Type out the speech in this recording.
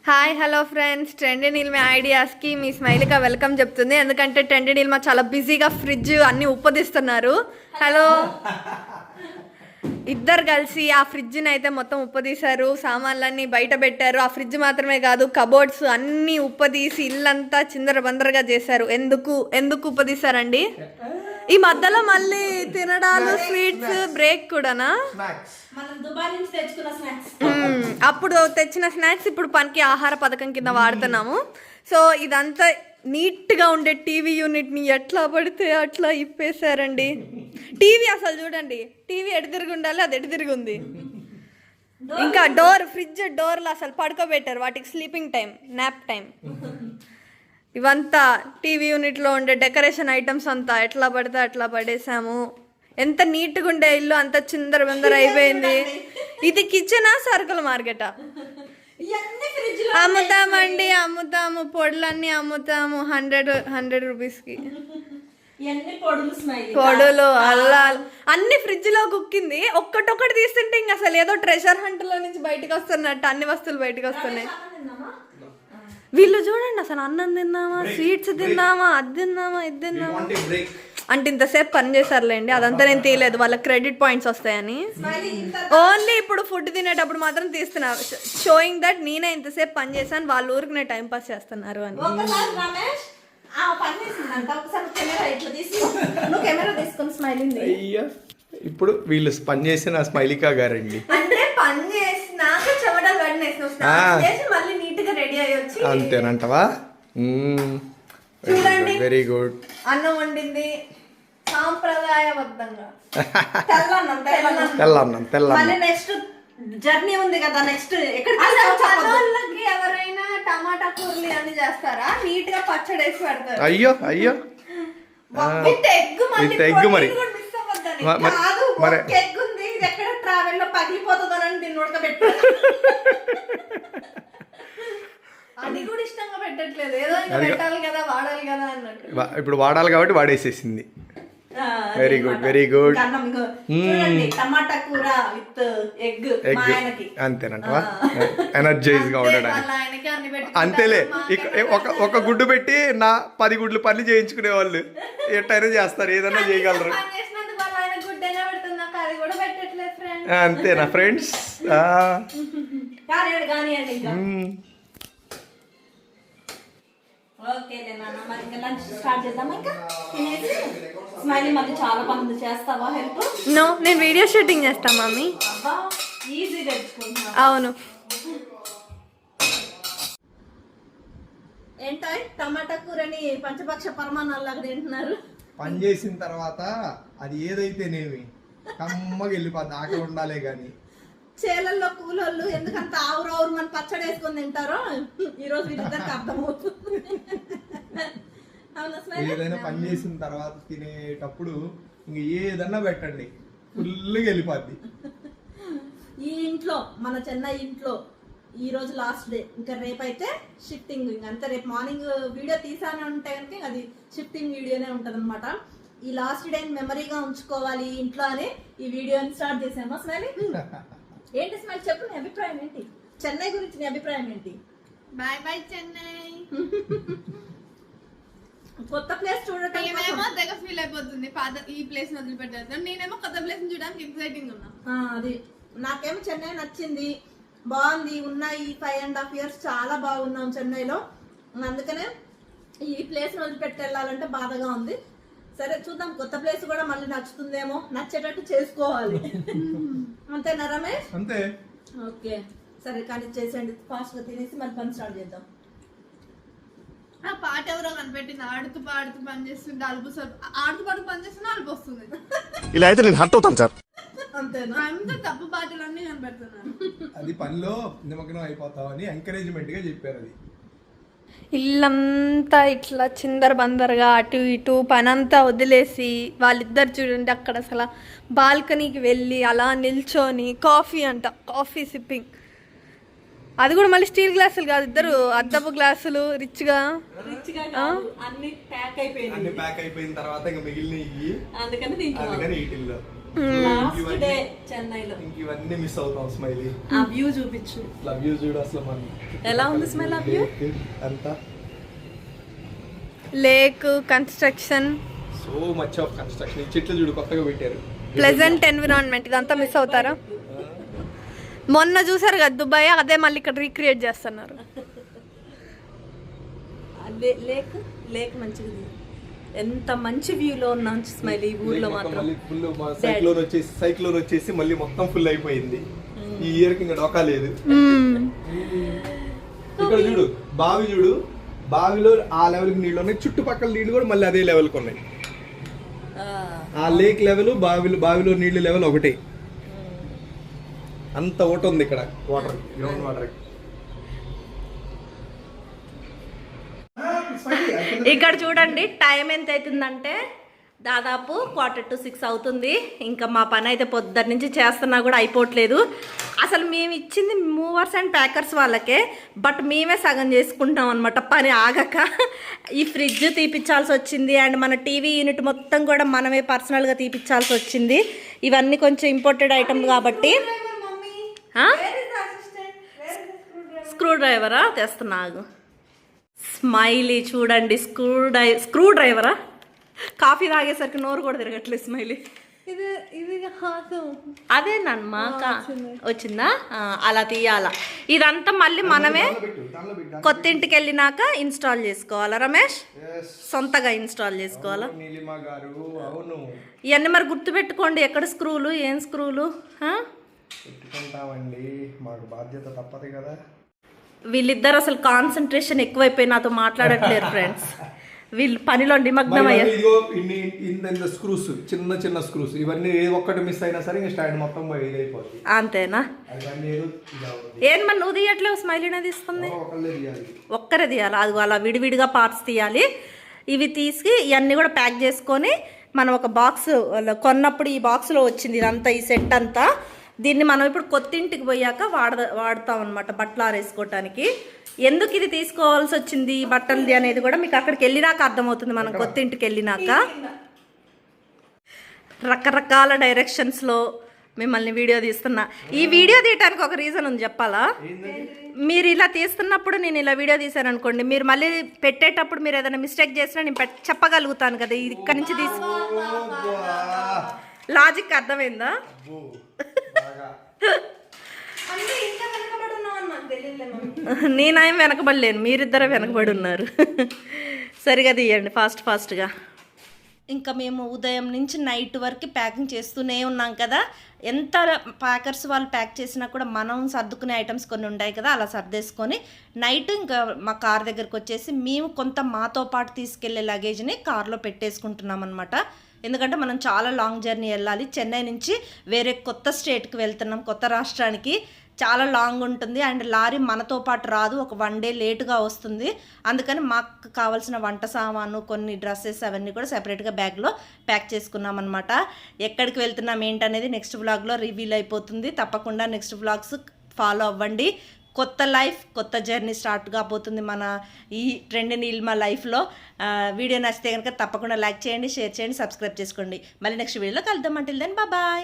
Hi hello friends, trendy Neelma ఐడియాస్కి మీ స్మైల్గా వెల్కమ్ చెప్తుంది. ఎందుకంటే ట్రెండీ నీల్మా చాలా బిజీగా ఫ్రిడ్జ్ అన్నీ ఉప్పదీస్తున్నారు. హలో, ఇద్దరు కలిసి ఆ ఫ్రిడ్జ్ని అయితే మొత్తం ఉప్పదీశారు, సామాన్లన్నీ బయట పెట్టారు. ఆ ఫ్రిడ్జ్ మాత్రమే కాదు, కబోర్డ్స్ అన్నీ ఉప్పదీసి ఇల్లంతా చిందర బందరగా చేశారు. ఎందుకు ఉప్పదీశారండి? ఈ మధ్యలో మళ్ళీ తినడాలు, స్వీట్స్ బ్రేక్ కూడానా? అప్పుడు తెచ్చిన స్నాక్స్ ఇప్పుడు పనికి ఆహార పథకం కింద వాడుతున్నాము. సో ఇదంతా నీట్గా ఉండే టీవీ యూనిట్ని ఎట్లా పడితే అట్లా ఇప్పేశారండి. టీవీ అసలు చూడండి, టీవీ ఎటు తిరిగి ఉండాలి, అది ఎటు తిరిగి ఉంది. ఇంకా ఫ్రిడ్జ్ డోర్లు అసలు పడుకోబెట్టారు, వాటికి స్లీపింగ్ టైం, నాప్ టైం. ఇవంతా టీవీ యూనిట్లో ఉండే డెకరేషన్ ఐటమ్స్ అంతా ఎట్లా పడితే అట్లా పడేసాము. ఎంత నీట్గా ఉండే ఇల్లు అంత చిందర బందర అయిపోయింది. ఇది కిచెనా, సరుకుల మార్కెటా? అమ్ముతాము, పొడులన్నీ అమ్ముతాము 100 రూపీస్కి. పొడులు అల్లాలు అన్ని ఫ్రిడ్జ్ లో కుక్కింది. ఒక్కటొక్కటి తీస్తుంటే ఇంకా అసలు ఏదో ట్రెజర్ హంట్ లో నుంచి బయటకు వస్తున్నట్టు అన్ని వస్తువులు బయటకు వస్తున్నాయి. వీళ్ళు చూడండి, అసలు అన్నం తిందామా, స్వీట్స్ తిందామా, అది తిందామా, ఇది తిందామా అంటే ఇంతసేపు పని చేశారులేండి. అదంతా నేను తీయలేదు, వాళ్ళకి క్రెడిట్ పాయింట్స్ వస్తాయని. ఓన్లీ ఇప్పుడు ఫుడ్ తినేటప్పుడు మాత్రం తీస్తున్నా, షోయింగ్ దట్ నేనే ఇంతసేపు పని చేశాను, వాళ్ళ ఊరికి నేను టైం పాస్ చేస్తున్నారు అని. ఇప్పుడు వీళ్ళు పని చేసిన స్మైలికా గారండి. అంటే పని చేసినాక చెమటలు పడినేసి మళ్ళీ నీట్ గా రెడీ అయ్యొచ్చి. అంతేనంటవా? చూడండి, వెరీ గుడ్. అన్నం వండింది సాంప్రదాయబద్ధంగా. తెల్లన్నం. నెక్స్ట్ జర్నీ ఉంది కదా, నెక్స్ట్ ఎక్కడికి ఎవరైనా టమాటా కూరలు అన్ని చేస్తారా? నీట్ గా పచ్చడి వేసి పెడతారు. అయ్యో ఎగ్ మరి ఎగ్ ఉంది, ఇది ఎక్కడ ట్రావెల్ లో పగిలిపోతుందని దీన్ని ఉడకబెట్టు. అది కూడా ఇష్టంగా పెట్టట్లేదు, ఏదో ఇంకా పెట్టాలి కదా, వాడాలి కదా అన్నట్టు. ఇప్పుడు వాడాలి కాబట్టి వాడేసేసింది. Very good. టమాటా కూర విత్ ఎగ్. అంతేనంటవా? ఎనర్జైజ్ గా ఉండడానికి. అంతేలే, ఒక గుడ్డు పెట్టి 10 గుడ్లు పని చేయించుకునే వాళ్ళు ఎట్టయినా చేస్తారు, ఏదైనా చేయగలరు. అంతేనా ఫ్రెండ్స్? నో, నేను వీడియో షూటింగ్ చేస్తా మమ్మీ. అవును. ఏంటో టమాటా కూరని పంచపక్ష పరమాణాలు తింటున్నారు. పని చేసిన తర్వాత అది ఏదైతేనేమి కమ్మగా వెళ్ళిపోద్ది, ఆకలి ఉండాలే గాని. చేలల్లో కూలోళ్ళు ఎందుకంత ఆవురు మన పచ్చడి వేసుకొని తింటారో ఈ రోజు వీళ్ళిద్దరికి అర్థమవుతుంది. ఏదైనా పని చేసిన తర్వాత తినేటప్పుడు ఇంక ఏదన్నా పెట్టండి, ఫుల్గా వెళ్ళిపోద్ది. ఈ ఇంట్లో, మన చెన్నై ఇంట్లో ఈ రోజు లాస్ట్ డే, ఇంకా రేపైతే షిఫ్టింగ్. ఇంకంతా రేపు మార్నింగ్ వీడియో తీసానే ఉంటే కనుక అది షిఫ్టింగ్ వీడియోనే ఉంటుంది అనమాట. ఈ లాస్ట్ డే మెమరీగా ఉంచుకోవాలి ఇంట్లో అని ఈ వీడియోని స్టార్ట్ చేసామా స్మైలీ? ఏంటి స్మైల్, చెప్పు నీ అభిప్రాయం ఏంటి? చెన్నై గురించి నీ అభిప్రాయం ఏంటి? Bye bye Chennai. కొత్త ప్లేస్ చూడటం ఏమేమో తెగ ఫీల్ అయిపోతుంది, పాత ఈ ప్లేస్ వదిలిపెట్టారు. నేనేమో కొత్త ప్లేస్ చూడడానికి ఎక్సైటింగ్ ఉన్నా. అది నాకేమో చెన్నై నచ్చింది, బాగుంది. ఉన్న ఈ 5.5 years చాలా బాగున్నాం చెన్నైలో. అందుకనే ఈ ప్లేస్ వదిలిపెట్టి వెళ్ళాలంటే బాధగా ఉంది. సరే చూద్దాం, కొత్త ప్లేస్ కూడా మళ్ళీ నచ్చుతుందేమో, నచ్చేటట్టు చేసుకోవాలి. అంతేనా రమేష్? అంతే. ఓకే సరే, కానీ చేసేయండి, ఫాస్ట్ గా తినేసి మళ్ళీ పని స్టార్ట్ చేద్దాం. ఆ పాట ఎవరో కనిపెట్టింది, ఆడుతూ పాడుతూ పని చేస్తుంటే అలుపు, ఆడుతూ పాడుతూ పని చేస్తున్నా అలుపు వస్తుంది. ఇలా అయితే నేను హర్ట్ అవుతాను సార్. అంతేనా? అంతా తప్పు పాటలన్నీ కనిపెడుతున్నారు. అది పనిలో నిమగ్నం అయిపోతావని ఎంకరేజ్మెంట్ గా చెప్పారు. అది ఇల్లంతా ఇట్లా చిందర బందరగా అటు ఇటు పనంతా వదిలేసి వాళ్ళిద్దరు చూడండి అక్కడ అసలు బాల్కనీకి వెళ్ళి అలా నిల్చొని కాఫీ సిప్పింగ్. అది కూడా మళ్ళీ స్టీల్ గ్లాసులు కాదు, ఇద్దరు అద్దపు గ్లాసులు రిచ్గా అన్ని ప్యాక్ అయిపోయిన తర్వాత ఇంకా మిగిలిన అందుకని లాస్ట్ డే చెన్నైలో ఇంక ఇవన్నీ మిస్ అవుతాం స్మైలీ. ఆ వ్యూ చూపించు. లవ్ యూ చూడు అసలు మన ఎలా ఉంది స్మైల్ ఆ వ్యూ? అంతా lake construction, so much of construction. ఈ చెట్లు చూడు కొత్తగా పెట్టారు. ప్లెజెంట్ ఎన్విరాన్మెంట్, ఇదంతా మిస్ అవుతారా? మొన్న చూసారు కదా దుబాయ్, అదే మళ్ళీ ఇక్కడ రీక్రియేట్ చేస్తున్నారు. లేక్ లేక్ మంచిది. ఎంత మంచి వ్యూలో ఉన్నాం స్మైల్ ఈ ఊర్లో మాత్రం. మళ్ళీ ఫుల్ సైక్లోన్ వచ్చేసి మళ్ళీ మొత్తం ఫుల్ అయిపోయింది. ఈ ఇయర్ కి ఇంకా డోకా లేదు. ఇక్కడ చూడు బావి చూడు, బావిలో ఆ లెవెల్ కి నీళ్ళు ఉన్నాయి, చుట్టుపక్కల నీళ్ళు కూడా మళ్ళీ అదే లెవెల్ కి ఉన్నాయి. ఆ లేక్ లెవెల్ బావిలో నీళ్ళు లెవెల్ ఒకటే. అంత ఓట ఉంది ఇక్కడ వాటర్, గ్రౌండ్ వాటర్. ఇక్కడ చూడండి టైం ఎంత అవుతుందంటే దాదాపు 5:45 అవుతుంది. ఇంకా మా పని అయితే పొద్దున్న నుంచి చేస్తున్నా కూడా అయిపోవట్లేదు. అసలు మేము ఇచ్చింది మూవర్స్ అండ్ ప్యాకర్స్ వాళ్ళకే, బట్ మేమే సగం చేసుకుంటాం అనమాట పని ఆగక. ఈ ఫ్రిడ్జ్ తీపిచ్చాల్సి వచ్చింది అండ్ మన టీవీ యూనిట్ మొత్తం కూడా మనమే పర్సనల్గా తీపిచ్చాల్సి వచ్చింది. ఇవన్నీ కొంచెం ఇంపోర్టెడ్ ఐటమ్ కాబట్టి. స్క్రూ డ్రైవరా తెస్తున్నాగు. స్మైలీ చూడండి, స్క్రూ డ్రైవరా. కాఫీ తాగేసరికి నోరు కూడా తిరగట్లేదు స్మైలీ. ఇది కాదు, అదే నన్మా వచ్చిందా, అలా తీయాలా. ఇదంతా మళ్ళీ మనమే కొత్త ఇంటికి వెళ్ళినాక ఇన్స్టాల్ చేసుకోవాలా రమేష్? సొంతగా ఇన్స్టాల్ చేసుకోవాలా? ఇవన్నీ మరి గుర్తుపెట్టుకోండి, ఎక్కడ స్క్రూలు, ఏం స్క్రూలు పెట్టుకుంటామండి, మాకు బాధ్యత తప్పదు కదా. వీళ్ళిద్దరు అసలు కాన్సన్ట్రేషన్ ఎక్కువైపోయి నాతో మాట్లాడట్లేరు ఫ్రెండ్స్. వీళ్ళు పనిలో నిమగ్నం అయ్యారు. స్క్రూస్ చిన్న చిన్న స్క్రూస్, ఇవన్నీ ఏ ఒక్కటి మిస్ అయినా సరే ఇంకా స్టాండ్ మొత్తం ఇదైపోతుంది. అంతేనా? ఏం మరి నువ్వు తీయట్లేవు, స్మైలీనే తీస్తుంది. ఒక్కరే తీయాలి, అది అలా విడివిడిగా పార్ట్స్ తీయాలి. ఇవి తీసి ఇవన్నీ కూడా ప్యాక్ చేసుకొని మనం ఒక బాక్స్ కొన్నప్పుడు ఈ బాక్స్లో వచ్చింది ఇదంతా, ఈ సెట్ అంతా. దీన్ని మనం ఇప్పుడు కొత్త ఇంటికి పోయాక వాడతాం అనమాట బట్టలు ఆరేసుకోవటానికి. ఎందుకు ఇది తీసుకోవాల్సి వచ్చింది బట్టలది అనేది కూడా మీకు అక్కడికి వెళ్ళినాక అర్థమవుతుంది, మనం కొత్త ఇంటికి వెళ్ళినాక. రకరకాల డైరెక్షన్స్లో మిమ్మల్ని వీడియో తీస్తున్నా. ఈ వీడియో తీయటానికి ఒక రీజన్ ఉంది చెప్పాలా? మీరు ఇలా తీస్తున్నప్పుడు నేను ఇలా వీడియో తీసాను అనుకోండి, మీరు మళ్ళీ పెట్టేటప్పుడు మీరు ఏదైనా మిస్టేక్ చేసినా నేను చెప్పగలుగుతాను కదా, ఇది ఇక్కడి నుంచి లాజిక్ అర్థమైందా? నేనేం వెనకబడలేను, మీరిద్దరే వెనకబడి ఉన్నారు. సరిగా తీయండి ఫాస్ట్గా. ఇంకా మేము ఉదయం నుంచి నైట్ వరకు ప్యాకింగ్ చేస్తూనే ఉన్నాం కదా. ఎంత ప్యాకర్స్ వాళ్ళు ప్యాక్ చేసినా కూడా మనం సర్దుకునే ఐటమ్స్ కొన్ని ఉంటాయి కదా, అలా సర్దేసుకొని నైట్ ఇంకా మా కార్ దగ్గరకు వచ్చేసి మేము కొంత మాతో పాటు తీసుకెళ్లే లగేజ్ని కార్లో పెట్టేసుకుంటున్నాం అనమాట. ఎందుకంటే మనం చాలా లాంగ్ జర్నీ వెళ్ళాలి. చెన్నై నుంచి వేరే కొత్త స్టేట్కి వెళ్తున్నాం, కొత్త రాష్ట్రానికి. చాలా లాంగ్ ఉంటుంది అండ్ లారీ మనతో పాటు రాదు, ఒక 1 డే లేటుగా వస్తుంది. అందుకని మాకు కావాల్సిన వంట సామాను, కొన్ని డ్రెస్సెస్ అవన్నీ కూడా సెపరేట్గా బ్యాగ్లో ప్యాక్ చేసుకున్నాం అనమాట. ఎక్కడికి వెళ్తున్నాం ఏంటనేది నెక్స్ట్ వ్లాగ్లో రివీల్ అయిపోతుంది. తప్పకుండా నెక్స్ట్ వ్లాగ్స్ ఫాలో అవ్వండి. కొత్త లైఫ్, కొత్త జర్నీ స్టార్ట్ కాబోతుంది మన ఈ ట్రెండ్ నీలిమా లైఫ్లో. వీడియో నచ్చితే కనుక తప్పకుండా లైక్ చేయండి, షేర్ చేయండి, సబ్స్క్రైబ్ చేసుకోండి. మళ్ళీ నెక్స్ట్ వీడియోలో కలుద్దాం. Until then bye.